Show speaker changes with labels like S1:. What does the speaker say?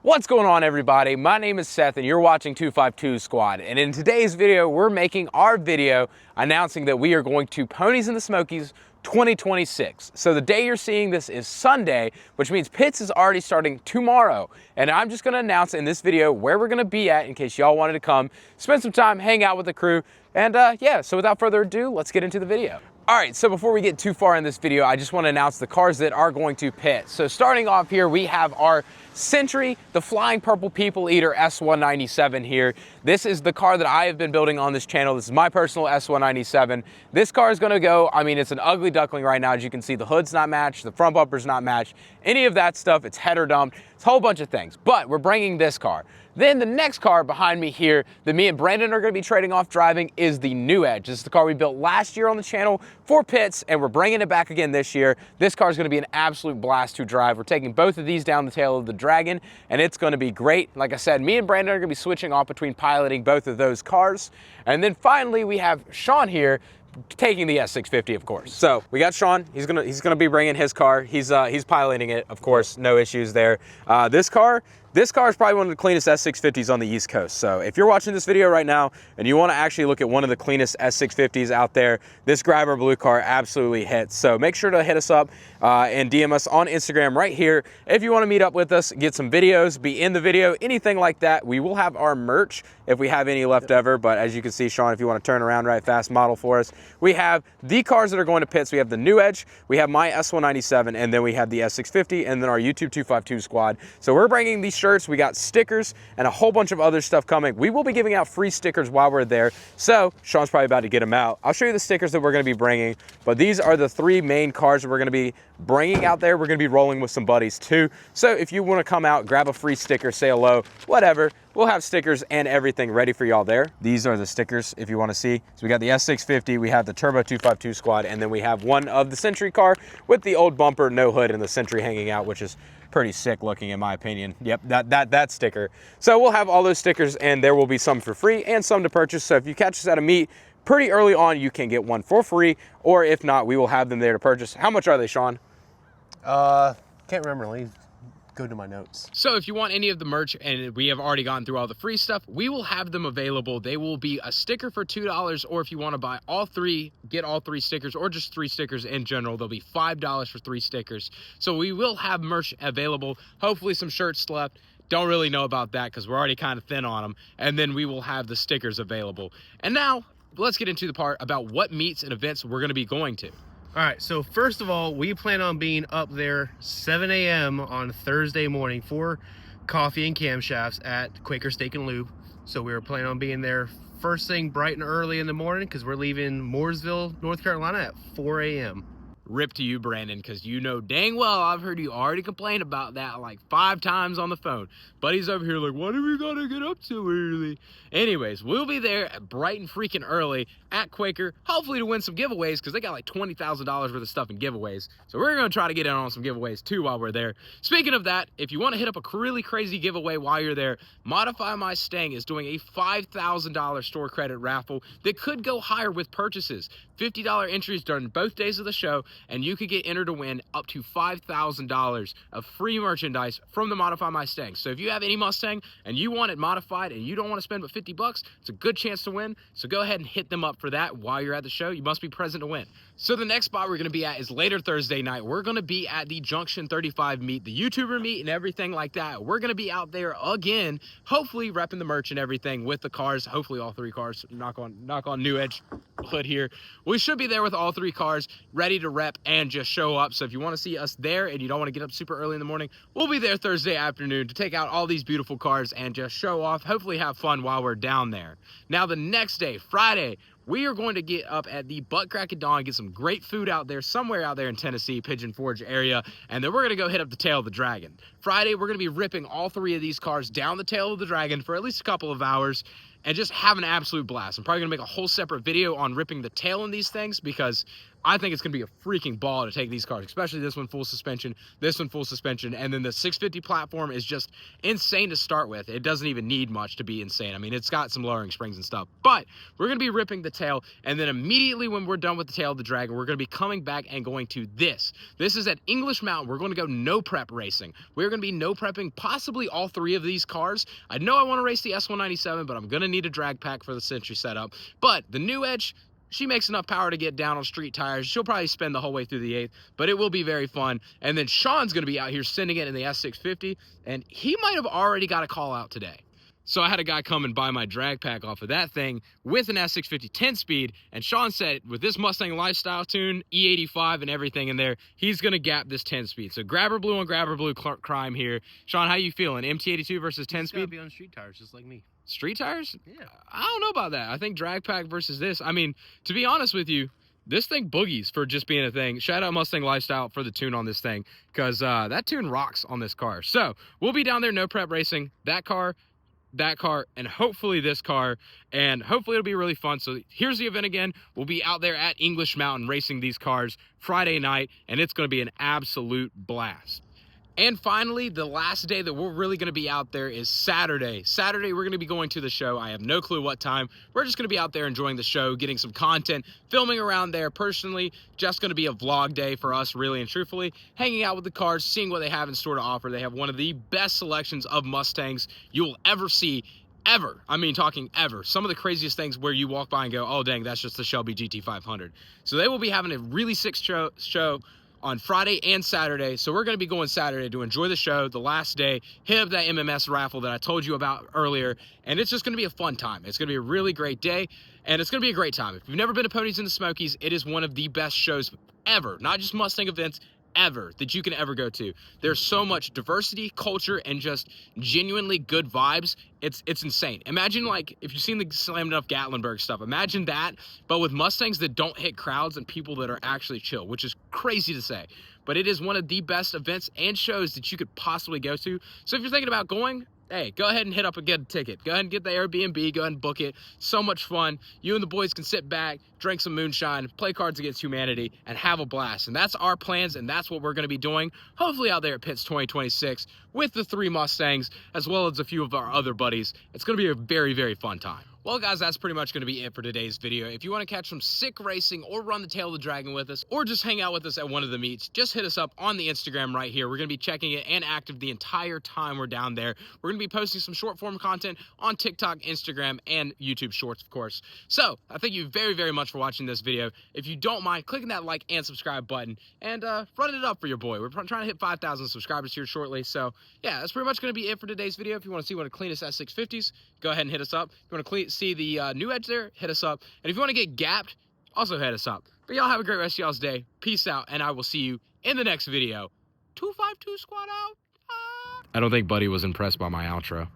S1: What's going on, everybody? My name is Seth and you're watching 252 Squad, and in today's video we're making our video announcing that we are going to Ponies in the Smokies 2026. So the day you're seeing this is Sunday, which means pits is already starting tomorrow, and I'm just going to announce in this video where we're going to be at in case y'all wanted to come spend some time, hang out with the crew, and yeah, so without further ado, let's get into the video. All right, so before we get too far in this video, I just want to announce the cars that are going to pit. So starting off here, we have our Century, the Flying Purple People Eater S197 here. This is the car that I have been building on this channel. This is my personal S197. This car is gonna go, I mean, it's an ugly duckling right now. As you can see, the hood's not matched, the front bumper's not matched, any of that stuff. It's header dumped, it's a whole bunch of things, but we're bringing this car. Then the next car behind me here that me and Brandon are gonna be trading off driving is the New Edge. This is the car we built last year on the channel for pits, and we're bringing it back again this year. This car is gonna be an absolute blast to drive. We're taking both of these down the tail of the Dragon, and it's gonna be great. Like I said, me and Brandon are gonna be switching off between piloting both of those cars. And then finally, we have Sean here taking the S650, of course. So we got Sean. He's gonna be bringing his car. He's piloting it, of course. No issues there. This car is probably one of the cleanest S650s on the East Coast. So if you're watching this video right now and you want to actually look at one of the cleanest S650s out there, this Grabber blue car absolutely hits. So make sure to hit us up and DM us on Instagram right here if you want to meet up with us, get some videos, be in the video, anything like that. We will have our merch if we have any left over. But as you can see, Sean, if you want to turn around right fast, model for us, we have the cars that are going to pits. We have the New Edge, we have my S197, and then we have the S650, and then our YouTube 252 Squad. So we're bringing these shirts, we got stickers, and a whole bunch of other stuff coming. We will be giving out free stickers while we're there, so Sean's probably about to get them out. I'll show you the stickers that we're going to be bringing, but these are the three main cars that we're going to be bringing out there. We're going to be rolling with some buddies too, so if you want to come out, grab a free sticker, say hello, whatever, we'll have stickers and everything ready for y'all there. These are the stickers if you want to see. So we got the S650, we have the Turbo 252 Squad, and then we have one of the Century car with the old bumper, no hood, and the Century hanging out, which is pretty sick looking in my opinion. Yep, that sticker. So we'll have all those stickers, and there will be some for free and some to purchase. So if you catch us at a meet pretty early on, you can get one for free, or if not, we will have them there to purchase. How much are they, Sean?
S2: Can't remember. Let me go to my notes.
S1: So if you want any of the merch, and we have already gone through all the free stuff, we will have them available. They will be a sticker for $2, or if you want to buy all three, get all three stickers, or just 3 stickers in general, they'll be $5 for 3 stickers. So we will have merch available, hopefully some shirts left. Don't really know about that because we're already kind of thin on them. And then we will have the stickers available. And now let's get into the part about what meets and events we're going to be going to.
S2: All right, so first of all, we plan on being up there 7 a.m. on Thursday morning for coffee and camshafts at Quaker Steak and Lube. So we were planning on being there first thing bright and early in the morning because we're leaving Mooresville, North Carolina at 4 a.m.
S1: Rip to you, Brandon, because you know dang well I've heard you already complain about that like 5 times on the phone. Buddy's over here like, why do we gotta get up so early? Anyways, we'll be there bright and freaking early at Quaker, hopefully to win some giveaways because they got like $20,000 worth of stuff in giveaways. So we're gonna try to get in on some giveaways too while we're there. Speaking of that, if you want to hit up a really crazy giveaway while you're there, Modify My Mustang is doing a $5,000 store credit raffle that could go higher with purchases. $50 entries during both days of the show, and you could get entered to win up to $5,000 of free merchandise from the Modify My Mustang. So if you have any Mustang and you want it modified and you don't want to spend but $50, it's a good chance to win. So go ahead and hit them up for that while you're at the show. You must be present to win. So the next spot we're going to be at is later Thursday night. We're going to be at the Junction 35 meet, the YouTuber meet and everything like that. We're going to be out there again, hopefully repping the merch and everything with the cars. Hopefully all 3 cars. Knock on New Edge hood here. We should be there with all 3 cars ready to rep and just show up. So if you want to see us there and you don't want to get up super early in the morning, we'll be there Thursday afternoon to take out all these beautiful cars and just show off, hopefully have fun while we're down there. Now the next day, Friday, we are going to get up at the butt crack of dawn, get some great food out there, somewhere out there in Tennessee, Pigeon Forge area, and then we're going to go hit up the tail of the Dragon. Friday, we're going to be ripping all 3 of these cars down the tail of the Dragon for at least a couple of hours and just have an absolute blast. I'm probably going to make a whole separate video on ripping the tail in these things because I think it's going to be a freaking ball to take these cars, especially this one full suspension, this one full suspension, and then the 650 platform is just insane to start with. It doesn't even need much to be insane. I mean, it's got some lowering springs and stuff, but we're going to be ripping the tail, and then immediately when we're done with the tail of the Dragon, we're going to be coming back and going to this. This is at English Mountain. We're going to go no prep racing. We're going to be no prepping possibly all three of these cars. I know I want to race the S197, but I'm going to need a drag pack for the Century setup. But the New Edge, she makes enough power to get down on street tires. She'll probably spin the whole way through the 8th, but it will be very fun. And then Sean's going to be out here sending it in the S650, and he might have already got a call out today. So I had a guy come and buy my drag pack off of that thing with an S650 10-speed, and Sean said with this Mustang Lifestyle tune, E85 and everything in there, he's going to gap this 10-speed. So Grabber Blue on Grabber Blue crime here. Sean, how you feeling? MT82 versus 10-speed?
S2: He's got to be on street tires just like me.
S1: Street tires?
S2: Yeah.
S1: I don't know about that. I think drag pack versus this. I mean, to be honest with you, this thing boogies for just being a thing. Shout out Mustang Lifestyle for the tune on this thing, because that tune rocks on this car. So we'll be down there no prep racing that car, and hopefully this car, and hopefully it'll be really fun. So here's the event again. We'll be out there at English Mountain racing these cars Friday night, and it's going to be an absolute blast. And finally, the last day that we're really going to be out there is Saturday. Saturday, we're going to be going to the show. I have no clue what time. We're just going to be out there enjoying the show, getting some content, filming around there. Personally, just going to be a vlog day for us, really and truthfully, hanging out with the cars, seeing what they have in store to offer. They have one of the best selections of Mustangs you'll ever see, ever. I mean, talking ever. Some of the craziest things where you walk by and go, oh, dang, that's just the Shelby GT500. So they will be having a really sick show on Friday and Saturday. So we're going to be going Saturday to enjoy the show, the last day, hit up that MMS raffle that I told you about earlier, and it's just going to be a fun time. It's going to be a really great day, and it's going to be a great time. If you've never been to Ponies in the Smokies, it is one of the best shows ever, not just Mustang events, ever, that you can ever go to. There's so much diversity, culture, and just genuinely good vibes. It's insane. Imagine, like, if you've seen the Slam Enough Gatlinburg stuff, imagine that, but with Mustangs that don't hit crowds and people that are actually chill, which is crazy to say. But it is one of the best events and shows that you could possibly go to. So if you're thinking about going, hey, go ahead and hit up and get a ticket. Go ahead and get the Airbnb. Go ahead and book it. So much fun. You and the boys can sit back, drink some moonshine, play Cards Against Humanity, and have a blast. And that's our plans, and that's what we're going to be doing, hopefully out there at Pits 2026 with the 3 Mustangs, as well as a few of our other buddies. It's going to be a very, very fun time. Well, guys, that's pretty much going to be it for today's video. If you want to catch some sick racing or run the tail of the Dragon with us, or just hang out with us at one of the meets, just hit us up on the Instagram right here. We're going to be checking it and active the entire time we're down there. We're going to be posting some short form content on TikTok, Instagram, and YouTube Shorts, of course. So I thank you very, very much for watching this video. If you don't mind clicking that like and subscribe button and running it up for your boy. We're trying to hit 5,000 subscribers here shortly. So yeah, that's pretty much going to be it for today's video. If you want to see one of the cleanest S650s, go ahead and hit us up. If you want to see the New Edge there, hit us up. And if you want to get gapped, also hit us up. But y'all have a great rest of y'all's day. Peace out, and I will see you in the next video. 252 squad out. I don't think Buddy was impressed by my outro.